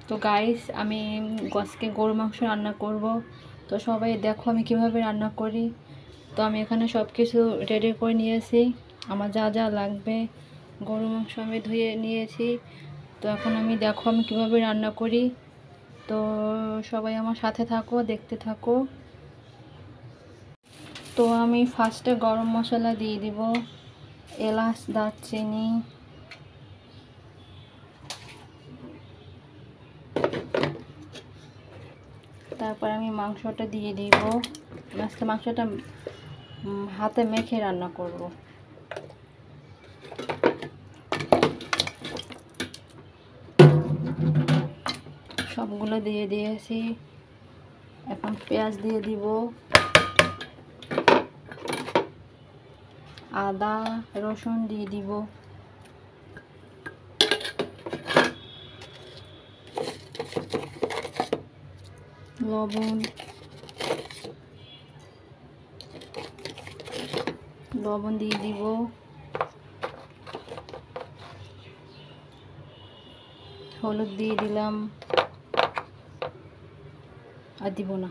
তো গাইস, আমি আজকে গরু মাংস রান্না করব। তো সবাই দেখো আমি কিভাবে রান্না করি। তো আমি এখানে সব কিছু রেডি করে নিয়েছি, আমার যা যা লাগবে। গরু মাংস আমি ধুয়ে নিয়েছি। তো এখন আমি দেখো আমি কিভাবে রান্না করি। তো সবাই আমার সাথে থাকো, দেখতে থাকো। তো আমি ফার্স্টে গরম মশলা দিয়ে দিব, এলাচ, দারচিনি, তারপর আমি মাংসটা দিয়ে দিব। আজকে মাংসটা হাতে মেখে রান্না করব। সবগুলো দিয়ে দিয়েছি। এখন পেঁয়াজ দিয়ে দিব, আদা রসুন দিয়ে দিব, লবণ দিয়ে দিব, হলুদ দিয়ে দিলাম, আর দিব না।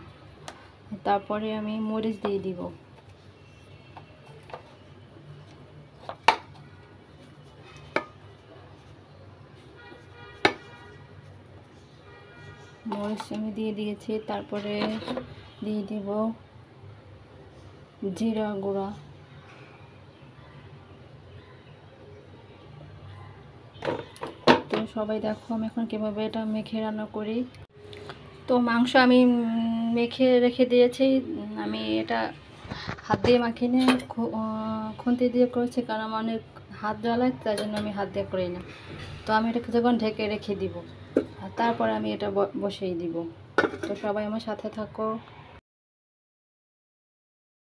তারপরে আমি মরিচ দিয়ে দিব। মরিচ আমি দিয়ে দিয়েছি। তারপরে দিয়ে দিব জিরা গুঁড়া। তো সবাই দেখো আমি এখন কীভাবে এটা মেখে রান্না করি। তো মাংস আমি মেখে রেখে দিয়েছি। আমি এটা হাত দিয়ে মাখিনি, খুন্তি দিয়ে করেছি, কারণ আমার অনেক হাত জ্বালায়, তাই জন্য আমি হাত দিয়ে করি না। তো আমি এটা কিছুক্ষণ ঢেকে রেখে দিব, আর তারপরে আমি এটা বসিয়ে দিব। তো সবাই আমার সাথে থাকো।